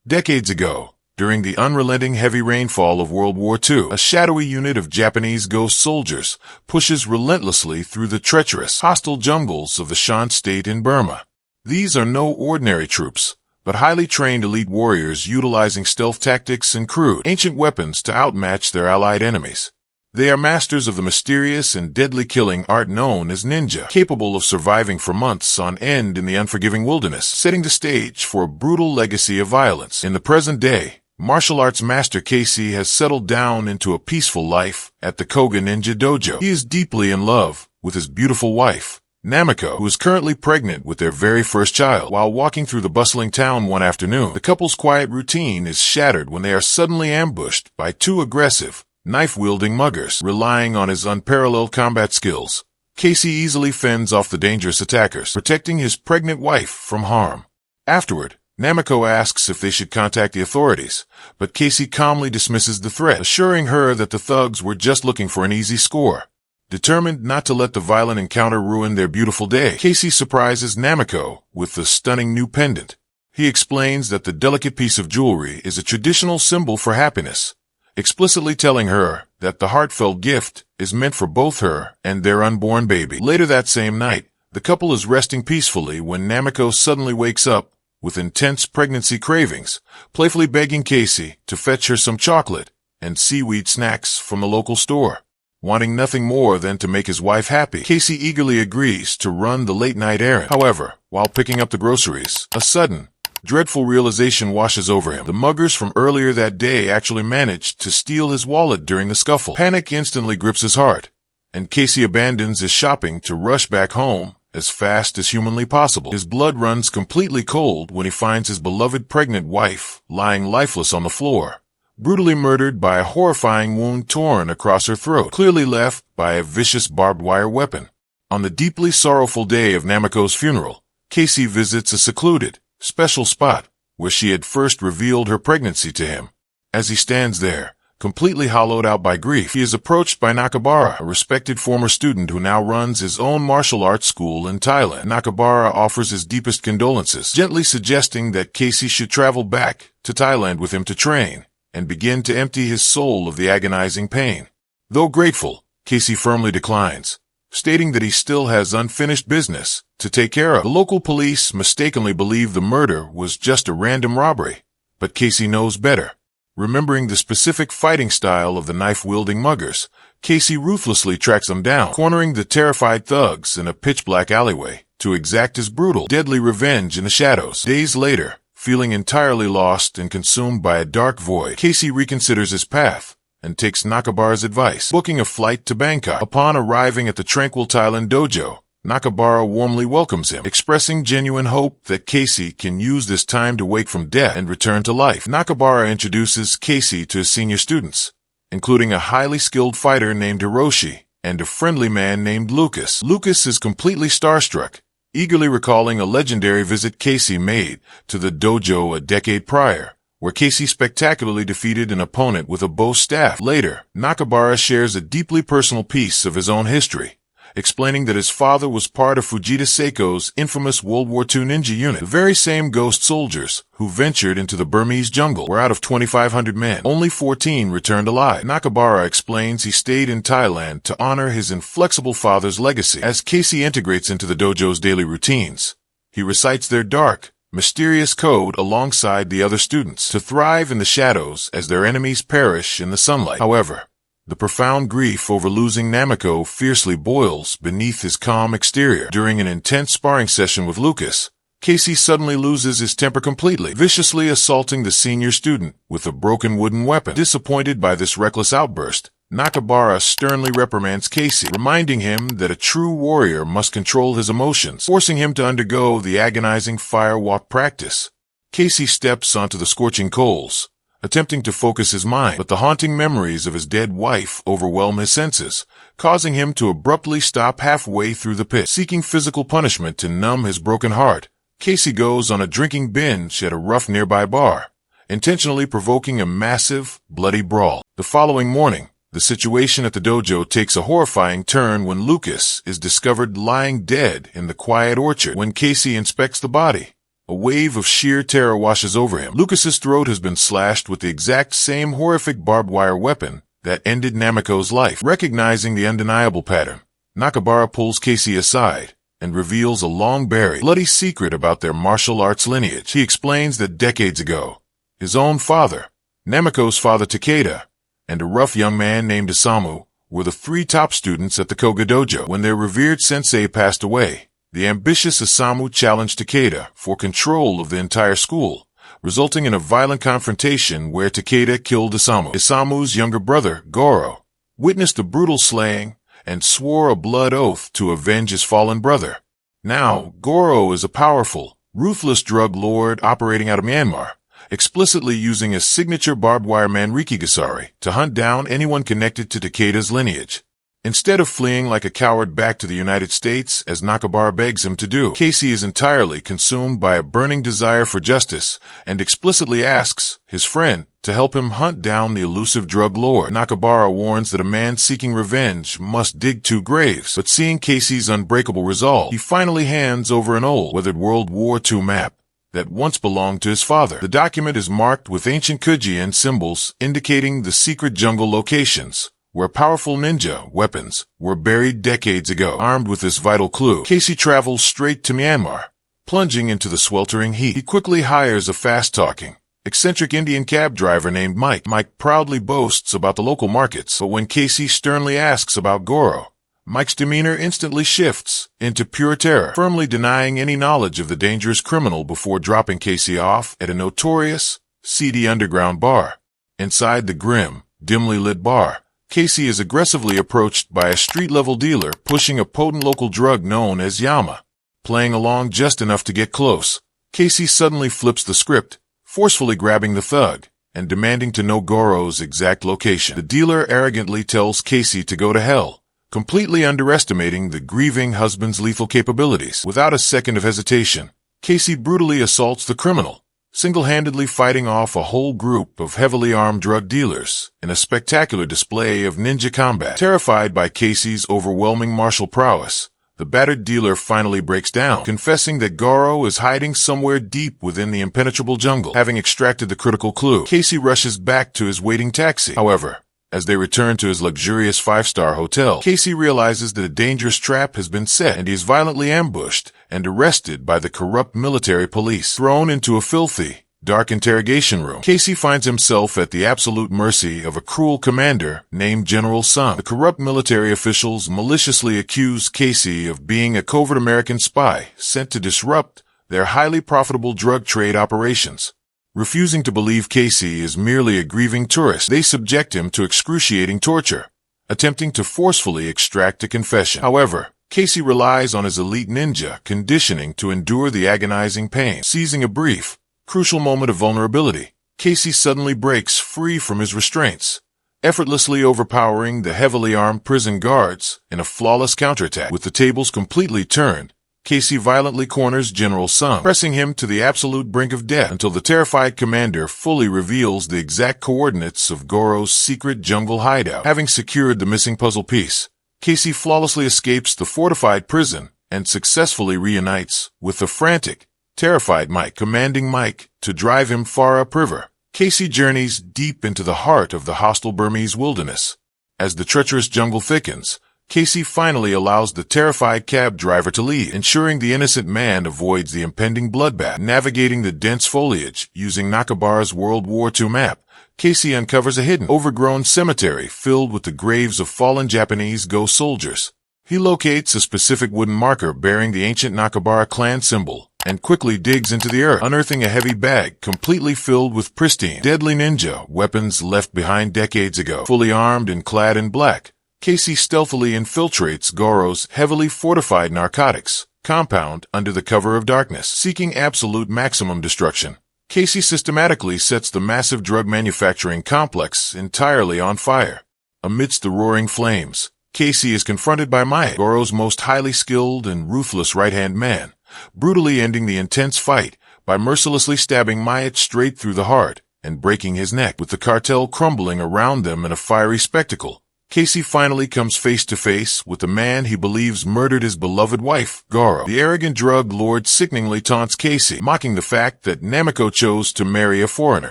Decades ago, during the unrelenting heavy rainfall of World War II, a shadowy unit of Japanese ghost soldiers pushes relentlessly through the treacherous, hostile jungles of the Shan state in Burma. These are no ordinary troops, but highly trained elite warriors utilizing stealth tactics and crude, ancient weapons to outmatch their allied enemies. They are masters of the mysterious and deadly killing art known as ninja, capable of surviving for months on end in the unforgiving wilderness, setting the stage for a brutal legacy of violence. In the present day, martial arts master Casey has settled down into a peaceful life at the Koga Ninja Dojo. He is deeply in love with his beautiful wife, Namiko, who is currently pregnant with their very first child. While walking through the bustling town one afternoon, the couple's quiet routine is shattered when they are suddenly ambushed by two aggressive, knife-wielding muggers. Relying on his unparalleled combat skills, Casey easily fends off the dangerous attackers, protecting his pregnant wife from harm. Afterward, Namiko asks if they should contact the authorities, but Casey calmly dismisses the threat, assuring her that the thugs were just looking for an easy score. Determined not to let the violent encounter ruin their beautiful day, Casey surprises Namiko with the stunning new pendant. He explains that the delicate piece of jewelry is a traditional symbol for happiness, explicitly telling her that the heartfelt gift is meant for both her and their unborn baby. Later that same night, the couple is resting peacefully when Namiko suddenly wakes up with intense pregnancy cravings, playfully begging Casey to fetch her some chocolate and seaweed snacks from the local store. Wanting nothing more than to make his wife happy, Casey eagerly agrees to run the late-night errand. However, while picking up the groceries, a sudden, dreadful realization washes over him. The muggers from earlier that day actually managed to steal his wallet during the scuffle. Panic instantly grips his heart, and Casey abandons his shopping to rush back home as fast as humanly possible. His blood runs completely cold when he finds his beloved pregnant wife lying lifeless on the floor, brutally murdered by a horrifying wound torn across her throat, clearly left by a vicious barbed wire weapon. On the deeply sorrowful day of Namiko's funeral, Casey visits a secluded, special spot where she had first revealed her pregnancy to him. As he stands there, completely hollowed out by grief, he is approached by Nakabara, a respected former student who now runs his own martial arts school in Thailand. Nakabara offers his deepest condolences, gently suggesting that Casey should travel back to Thailand with him to train and begin to empty his soul of the agonizing pain. Though grateful, Casey firmly declines, stating that he still has unfinished business to take care of. The local police mistakenly believe the murder was just a random robbery, but Casey knows better. Remembering the specific fighting style of the knife-wielding muggers, Casey ruthlessly tracks them down, cornering the terrified thugs in a pitch-black alleyway to exact his brutal, deadly revenge in the shadows. Days later, feeling entirely lost and consumed by a dark void, Casey reconsiders his path and takes Nakabara's advice, booking a flight to Bangkok. Upon arriving at the tranquil Thailand dojo, Nakabara warmly welcomes him, expressing genuine hope that Casey can use this time to wake from death and return to life. Nakabara introduces Casey to his senior students, including a highly skilled fighter named Hiroshi and a friendly man named Lucas. Lucas is completely starstruck, eagerly recalling a legendary visit Casey made to the dojo a decade prior, where Casey spectacularly defeated an opponent with a bow staff. Later, Nakabara shares a deeply personal piece of his own history, explaining that his father was part of Fujita Seiko's infamous World War II ninja unit. The very same ghost soldiers who ventured into the Burmese jungle were out of 2,500 men. Only 14 returned alive. Nakabara explains he stayed in Thailand to honor his inflexible father's legacy. As Casey integrates into the dojo's daily routines, he recites their dark, mysterious code alongside the other students to thrive in the shadows as their enemies perish in the sunlight. However, the profound grief over losing Namiko fiercely boils beneath his calm exterior. During an intense sparring session with Lucas, Casey suddenly loses his temper completely, viciously assaulting the senior student with a broken wooden weapon. Disappointed by this reckless outburst, Nakabara sternly reprimands Casey, reminding him that a true warrior must control his emotions, forcing him to undergo the agonizing fire walk practice. Casey steps onto the scorching coals, attempting to focus his mind, but the haunting memories of his dead wife overwhelm his senses, causing him to abruptly stop halfway through the pit. Seeking physical punishment to numb his broken heart, Casey goes on a drinking binge at a rough nearby bar, intentionally provoking a massive, bloody brawl. The following morning, the situation at the dojo takes a horrifying turn when Lucas is discovered lying dead in the quiet orchard. When Casey inspects the body, A wave of sheer terror washes over him. Lucas's throat has been slashed with the exact same horrific barbed wire weapon that ended Namiko's life. Recognizing the undeniable pattern, Nakabara pulls Casey aside and reveals a long-buried, bloody secret about their martial arts lineage. He explains that decades ago, his own father, Namiko's father Takeda, and a rough young man named Isamu were the three top students at the Koga dojo. When their revered sensei passed away, the ambitious Isamu challenged Takeda for control of the entire school, resulting in a violent confrontation where Takeda killed Isamu. Isamu's younger brother, Goro, witnessed the brutal slaying and swore a blood oath to avenge his fallen brother. Now, Goro is a powerful, ruthless drug lord operating out of Myanmar, explicitly using his signature barbed wire Manrikigasari to hunt down anyone connected to Takeda's lineage. Instead of fleeing like a coward back to the United States, as Nakabara begs him to do, Casey is entirely consumed by a burning desire for justice and explicitly asks his friend to help him hunt down the elusive drug lord. Nakabara warns that a man seeking revenge must dig two graves, but seeing Casey's unbreakable resolve, he finally hands over an old, weathered World War II map that once belonged to his father. The document is marked with ancient Kujian symbols indicating the secret jungle locations where powerful ninja weapons were buried decades ago. Armed with this vital clue, Casey travels straight to Myanmar. Plunging into the sweltering heat, he quickly hires a fast-talking, eccentric Indian cab driver named Mike. Mike proudly boasts about the local markets, but when Casey sternly asks about Goro, Mike's demeanor instantly shifts into pure terror, firmly denying any knowledge of the dangerous criminal before dropping Casey off at a notorious, seedy underground bar. Inside the grim, dimly lit bar, Casey is aggressively approached by a street-level dealer pushing a potent local drug known as Yama. Playing along just enough to get close, Casey suddenly flips the script, forcefully grabbing the thug and demanding to know Goro's exact location. The dealer arrogantly tells Casey to go to hell, completely underestimating the grieving husband's lethal capabilities. Without a second of hesitation, Casey brutally assaults the criminal, single-handedly fighting off a whole group of heavily armed drug dealers in a spectacular display of ninja combat. Terrified by Casey's overwhelming martial prowess, the battered dealer finally breaks down, confessing that Goro is hiding somewhere deep within the impenetrable jungle. Having extracted the critical clue, Casey rushes back to his waiting taxi. However, as they return to his luxurious five-star hotel, Casey realizes that a dangerous trap has been set, and he is violently ambushed and arrested by the corrupt military police. Thrown into a filthy, dark interrogation room, Casey finds himself at the absolute mercy of a cruel commander named General Sung. The corrupt military officials maliciously accuse Casey of being a covert American spy sent to disrupt their highly profitable drug trade operations. Refusing to believe Casey is merely a grieving tourist, they subject him to excruciating torture, attempting to forcefully extract a confession. However, Casey relies on his elite ninja conditioning to endure the agonizing pain. Seizing a brief, crucial moment of vulnerability, Casey suddenly breaks free from his restraints, effortlessly overpowering the heavily armed prison guards in a flawless counterattack. With the tables completely turned, Casey violently corners General Sung, pressing him to the absolute brink of death until the terrified commander fully reveals the exact coordinates of Goro's secret jungle hideout. Having secured the missing puzzle piece, Casey flawlessly escapes the fortified prison and successfully reunites with the frantic, terrified Mike, commanding Mike to drive him far upriver. Casey journeys deep into the heart of the hostile Burmese wilderness. As the treacherous jungle thickens, Casey finally allows the terrified cab driver to leave, ensuring the innocent man avoids the impending bloodbath. Navigating the dense foliage using Nakabara's World War II map, Casey uncovers a hidden, overgrown cemetery filled with the graves of fallen Japanese ghost soldiers. He locates a specific wooden marker bearing the ancient Nakabara clan symbol and quickly digs into the earth, unearthing a heavy bag completely filled with pristine, deadly ninja weapons left behind decades ago. Fully armed and clad in black, Casey stealthily infiltrates Goro's heavily fortified narcotics compound under the cover of darkness. Seeking absolute maximum destruction, Casey systematically sets the massive drug manufacturing complex entirely on fire. Amidst the roaring flames, Casey is confronted by Maya, Goro's most highly skilled and ruthless right-hand man, brutally ending the intense fight by mercilessly stabbing Maya straight through the heart and breaking his neck. With the cartel crumbling around them in a fiery spectacle, Casey finally comes face to face with the man he believes murdered his beloved wife, Goro. The arrogant drug lord sickeningly taunts Casey, mocking the fact that Namiko chose to marry a foreigner.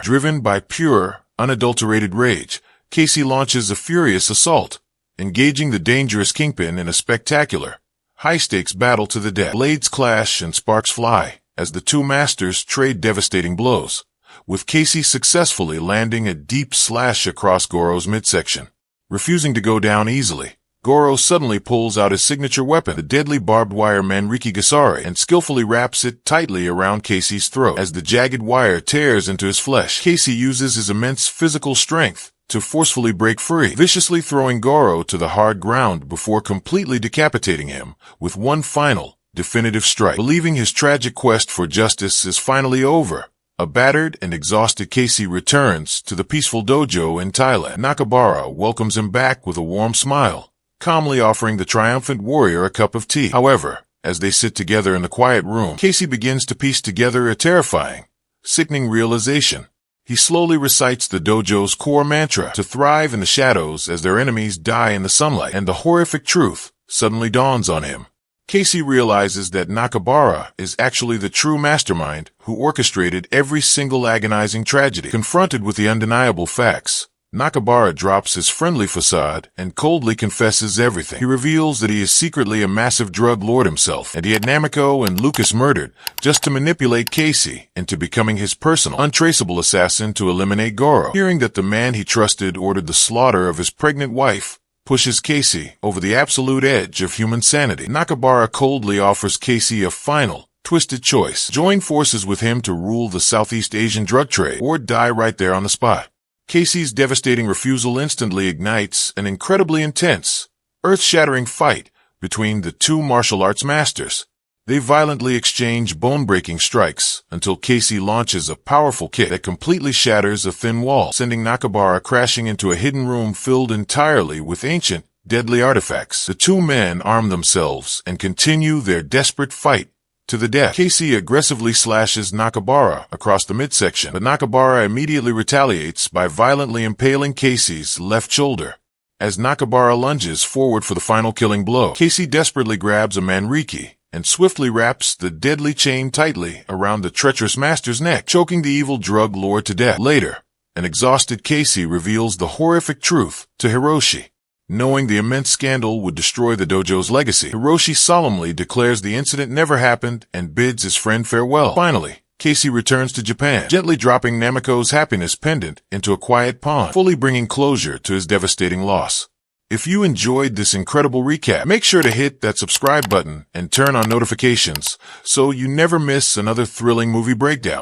Driven by pure, unadulterated rage, Casey launches a furious assault, engaging the dangerous kingpin in a spectacular, high-stakes battle to the death. Blades clash and sparks fly as the two masters trade devastating blows, with Casey successfully landing a deep slash across Goro's midsection. Refusing to go down easily, Goro suddenly pulls out his signature weapon, the deadly barbed wire Manriki Gasari, and skillfully wraps it tightly around Casey's throat. As the jagged wire tears into his flesh, Casey uses his immense physical strength to forcefully break free, viciously throwing Goro to the hard ground before completely decapitating him with one final, definitive strike. Believing his tragic quest for justice is finally over, a battered and exhausted Casey returns to the peaceful dojo in Thailand. Nakabara welcomes him back with a warm smile, calmly offering the triumphant warrior a cup of tea. However, as they sit together in the quiet room, Casey begins to piece together a terrifying, sickening realization. He slowly recites the dojo's core mantra, to thrive in the shadows as their enemies die in the sunlight, and the horrific truth suddenly dawns on him. Casey realizes that Nakabara is actually the true mastermind who orchestrated every single agonizing tragedy. Confronted with the undeniable facts, Nakabara drops his friendly facade and coldly confesses everything. He reveals that he is secretly a massive drug lord himself, and he had Namiko and Lucas murdered just to manipulate Casey into becoming his personal, untraceable assassin to eliminate Goro. Hearing that the man he trusted ordered the slaughter of his pregnant wife pushes Casey over the absolute edge of human sanity, Nakabara coldly offers Casey a final, twisted choice. Join forces with him to rule the Southeast Asian drug trade, or die right there on the spot. Casey's devastating refusal instantly ignites an incredibly intense, earth-shattering fight between the two martial arts masters. They violently exchange bone-breaking strikes until Casey launches a powerful kick that completely shatters a thin wall, sending Nakabara crashing into a hidden room filled entirely with ancient, deadly artifacts. The two men arm themselves and continue their desperate fight to the death. Casey aggressively slashes Nakabara across the midsection, but Nakabara immediately retaliates by violently impaling Casey's left shoulder. As Nakabara lunges forward for the final killing blow, Casey desperately grabs a Manriki and swiftly wraps the deadly chain tightly around the treacherous master's neck, choking the evil drug lord to death. Later, an exhausted Casey reveals the horrific truth to Hiroshi. Knowing the immense scandal would destroy the dojo's legacy, Hiroshi solemnly declares the incident never happened and bids his friend farewell. Finally, Casey returns to Japan, gently dropping Namiko's happiness pendant into a quiet pond, fully bringing closure to his devastating loss. If you enjoyed this incredible recap, make sure to hit that subscribe button and turn on notifications so you never miss another thrilling movie breakdown.